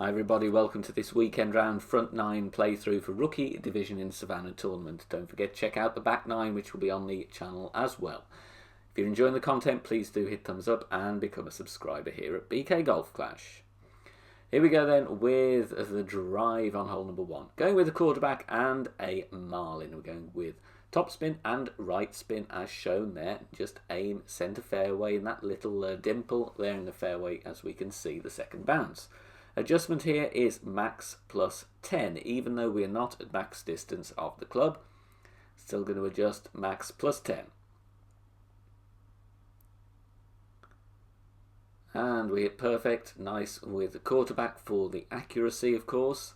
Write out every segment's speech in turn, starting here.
Hi everybody, welcome to this weekend round front 9 playthrough for Rookie Division in Savannah Tournament. Don't forget to check out the back 9 which will be on the channel as well. If you're enjoying the content, please do hit thumbs up and become a subscriber here at BK Golf Clash. Here we go then with the drive on hole number 1. Going with a quarterback and a marlin. We're going with top spin and right spin as shown there. Just aim centre fairway in that little dimple there in the fairway as we can see the second bounce. Adjustment here is max plus 10, even though we are not at max distance of the club. Still going to adjust max plus 10. And we hit perfect, nice with the quarterback for the accuracy of course.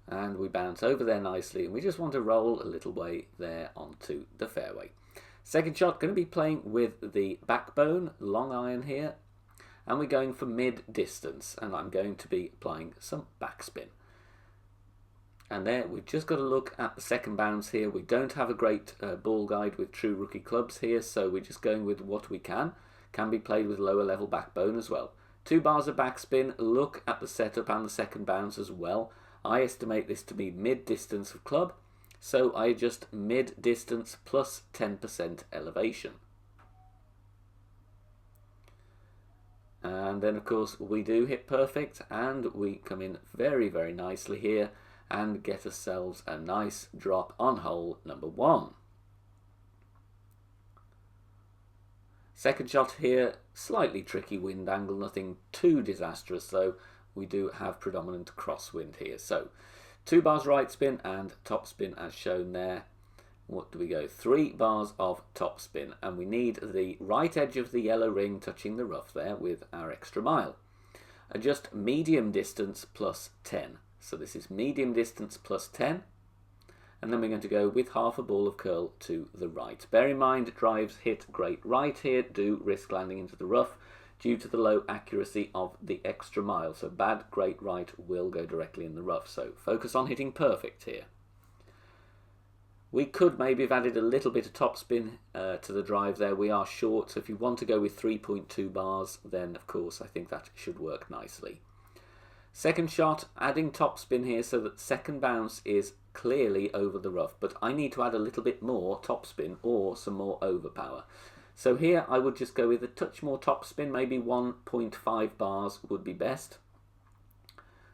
And we bounce over there nicely and we just want to roll a little way there onto the fairway. Second shot, going to be playing with the backbone, long iron here. And we're going for mid-distance, and I'm going to be applying some backspin. And there, we've just got to look at the second bounce here. We don't have a great ball guide with true rookie clubs here, so we're just going with what we can. Can be played with lower level backbone as well. 2 bars of backspin, look at the setup and the second bounce as well. I estimate this to be mid-distance of club, so I adjust mid-distance plus 10% elevation. And then of course we do hit perfect and we come in very nicely here and get ourselves a nice drop on hole number 1. Second shot here, slightly tricky wind angle, nothing too disastrous though. We do have predominant crosswind here. So 2 bars right spin and top spin as shown there. What do we go? 3 bars of top spin, and we need the right edge of the yellow ring touching the rough there with our extra mile. Adjust medium distance plus 10. So this is medium distance plus 10, and then we're going to go with half a ball of curl to the right. Bear in mind, drives hit great right here, do risk landing into the rough due to the low accuracy of the extra mile. So bad great right will go directly in the rough. So focus on hitting perfect here. We could maybe have added a little bit of topspin to the drive there. We are short, so if you want to go with 3.2 bars, then of course I think that should work nicely. Second shot, adding topspin here so that second bounce is clearly over the rough, but I need to add a little bit more topspin or some more overpower. So here I would just go with a touch more topspin, maybe 1.5 bars would be best.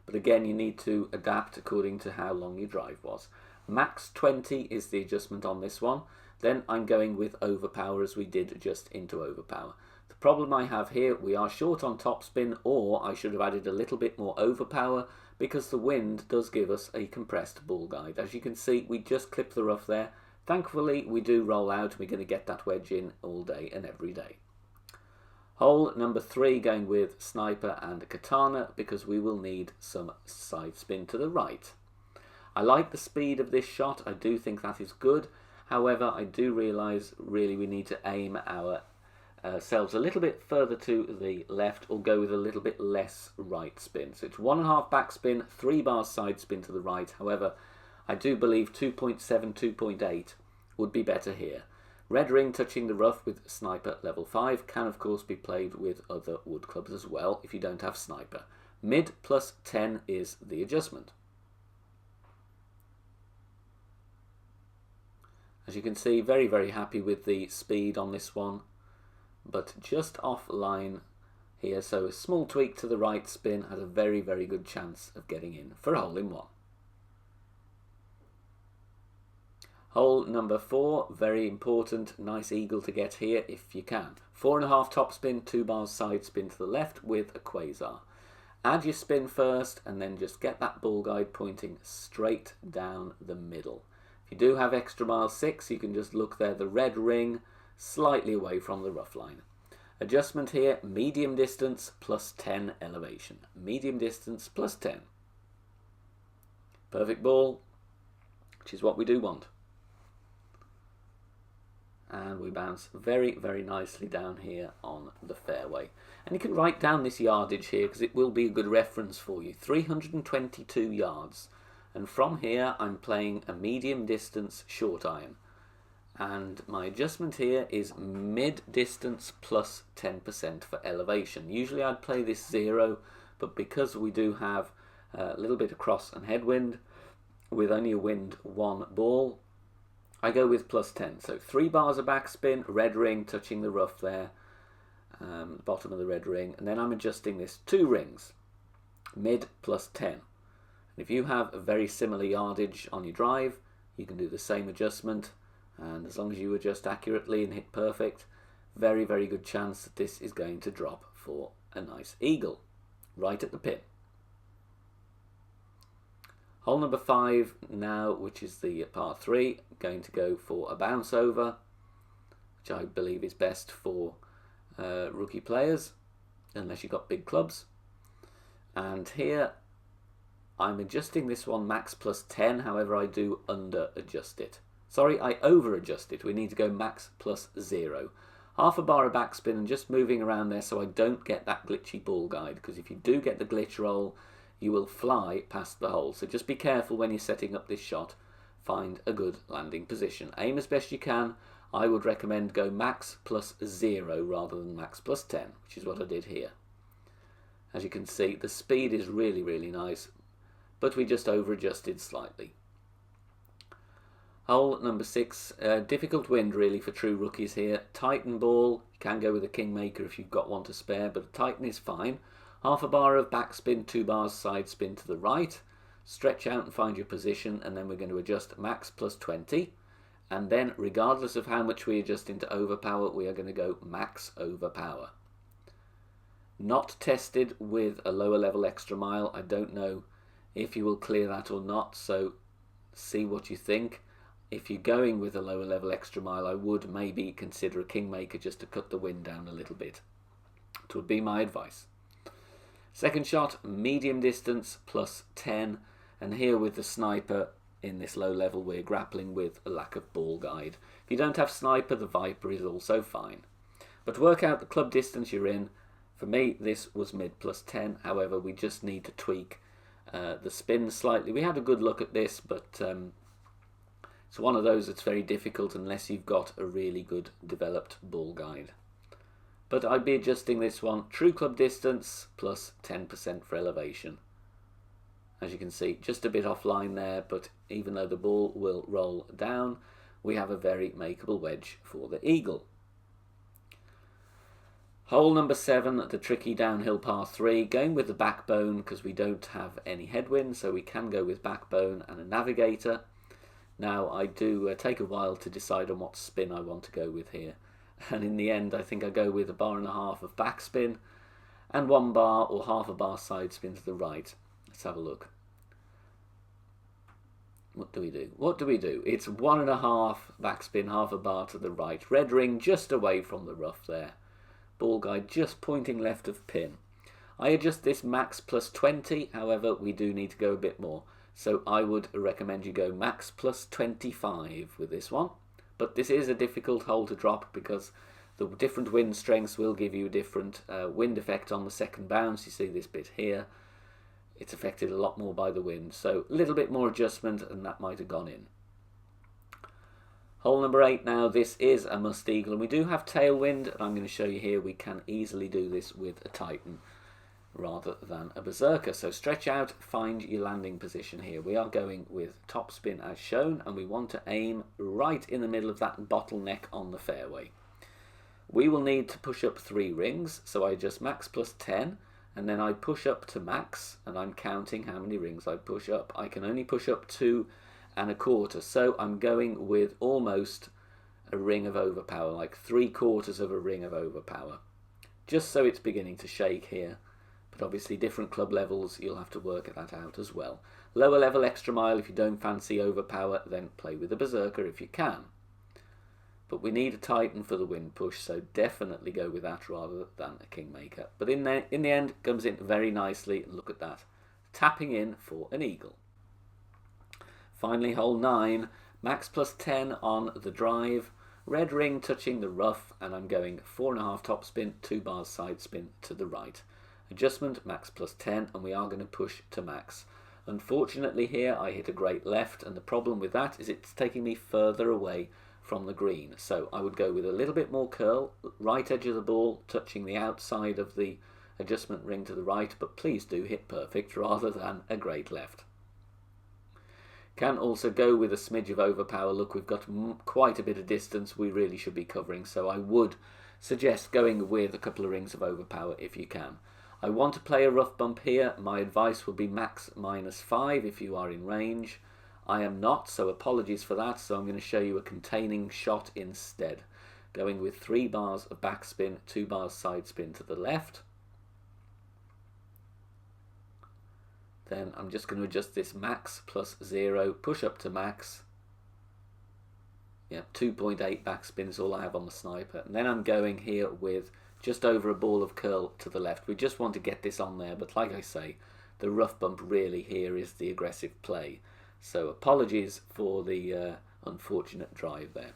But again, you need to adapt according to how long your drive was. Max 20 is the adjustment on this one. Then I'm going with overpower as we did just into overpower. The problem I have here, we are short on topspin, or I should have added a little bit more overpower because the wind does give us a compressed ball guide. As you can see, we just clip the rough there. Thankfully, we do roll out. We're going to get that wedge in all day and every day. Hole number 3, going with sniper and katana because we will need some side spin to the right. I like the speed of this shot. I do think that is good. However, I do realise really we need to aim ourselves a little bit further to the left or go with a little bit less right spin. So it's 1.5 back spin, 3 bars side spin to the right. However, I do believe 2.7, 2.8 would be better here. Red ring touching the rough with sniper level 5 can of course be played with other wood clubs as well if you don't have sniper. Mid plus 10 is the adjustment. As you can see, very happy with the speed on this one, but just offline here, so a small tweak to the right spin has a very good chance of getting in for a hole in 1. Hole number 4, very important, nice eagle to get here if you can. 4.5 top spin, 2 bars side spin to the left with a quasar. Add your spin first and then just get that ball guide pointing straight down the middle. If you do have extra mile 6, you can just look there, the red ring slightly away from the rough line. Adjustment here, medium distance plus 10 elevation. Medium distance plus 10. Perfect ball, which is what we do want. And we bounce very nicely down here on the fairway. And you can write down this yardage here because it will be a good reference for you. 322 yards. And from here I'm playing a medium distance short iron. And my adjustment here is mid distance plus 10% for elevation. Usually I'd play this 0, but because we do have a little bit of cross and headwind, with only a wind 1 ball, I go with +10. So 3 bars of backspin, red ring touching the rough there, bottom of the red ring, and then I'm adjusting this 2 rings, mid +10. And if you have a very similar yardage on your drive, you can do the same adjustment, and as long as you adjust accurately and hit perfect, very, very good chance that this is going to drop for a nice eagle, right at the pin. Hole number 5 now, which is the par 3, going to go for a bounce over, which I believe is best for rookie players, unless you've got big clubs. And here I'm adjusting this one max +10, however I do under adjust it. Sorry, I over adjust it. We need to go max +0. Half a bar of backspin and just moving around there so I don't get that glitchy ball guide, because if you do get the glitch roll, you will fly past the hole. So just be careful when you're setting up this shot. Find a good landing position. Aim as best you can. I would recommend go max +0 rather than max +10, which is what I did here. As you can see, the speed is really, really nice, but we just over adjusted slightly. Hole number 6, difficult wind really for true rookies here. Tighten ball, you can go with a kingmaker if you've got one to spare, but a tighten is fine. Half a bar of backspin, 2 bars side spin to the right. Stretch out and find your position, and then we're going to adjust max +20. And then, regardless of how much we adjust into overpower, we are going to go max overpower. Not tested with a lower level extra mile. I don't know if you will clear that or not, so see what you think. If you're going with a lower level extra mile, I would maybe consider a kingmaker just to cut the wind down a little bit. It would be my advice. Second shot, medium distance +10, and here with the sniper in this low level we're grappling with a lack of ball guide. If you don't have sniper, the Viper is also fine. But work out the club distance you're in. For me, this was mid +10, however we just need to tweak the spin slightly. We had a good look at this, but it's one of those that's very difficult unless you've got a really good developed ball guide. But I'd be adjusting this one, true club distance +10% for elevation. As you can see, just a bit offline there, but even though the ball will roll down, we have a very makeable wedge for the eagle. Hole number 7, the tricky downhill par 3, going with the backbone because we don't have any headwind, so we can go with backbone and a navigator. Now, I do take a while to decide on what spin I want to go with here. And in the end, I think I go with 1.5 bars of backspin and 1 bar or half a bar side spin to the right. Let's have a look. What do we do? What do we do? It's 1.5 backspin, half a bar to the right. Red ring just away from the rough there. Ball guide just pointing left of pin. I adjust this max +20, however, we do need to go a bit more. So I would recommend you go max +25 with this one. But this is a difficult hole to drop because the different wind strengths will give you a different wind effect on the second bounce. You see this bit here. It's affected a lot more by the wind. So a little bit more adjustment and that might have gone in. Hole number 8 now. This is a must eagle and we do have tailwind. And I'm going to show you here we can easily do this with a Titan rather than a berserker. So stretch out, find your landing position here. We are going with top spin as shown and we want to aim right in the middle of that bottleneck on the fairway. We will need to push up 3 rings, so I adjust max +10 and then I push up to max and I'm counting how many rings I push up. I can only push up 2.25, so I'm going with almost a ring of overpower, like 3/4 of a ring of overpower, just so it's beginning to shake here. But obviously different club levels, you'll have to work that out as well. Lower level extra mile, if you don't fancy overpower, then play with a berserker if you can. But we need a Titan for the wind push, so definitely go with that rather than a kingmaker. But in the end, it comes in very nicely. Look at that. Tapping in for an eagle. Finally, hole 9, max +10 on the drive. Red ring touching the rough, and I'm going 4.5 top spin, 2 bars side spin to the right. Adjustment, max +10, and we are going to push to max. Unfortunately here I hit a great left, and the problem with that is it's taking me further away from the green. So I would go with a little bit more curl, right edge of the ball touching the outside of the adjustment ring to the right, but please do hit perfect rather than a great left. Can also go with a smidge of overpower. Look, we've got quite a bit of distance we really should be covering, so I would suggest going with a couple of rings of overpower if you can. I want to play a rough bump here. My advice would be max -5 if you are in range. I am not, so apologies for that, so I'm going to show you a containing shot instead. Going with 3 bars of backspin, 2 bars side spin to the left. Then I'm just going to adjust this max +0, push up to max. Yeah, 2.8 backspin is all I have on the sniper. And then I'm going here with just over a ball of curl to the left. We just want to get this on there, but like I say, the rough bump really here is the aggressive play. So apologies for the unfortunate drive there.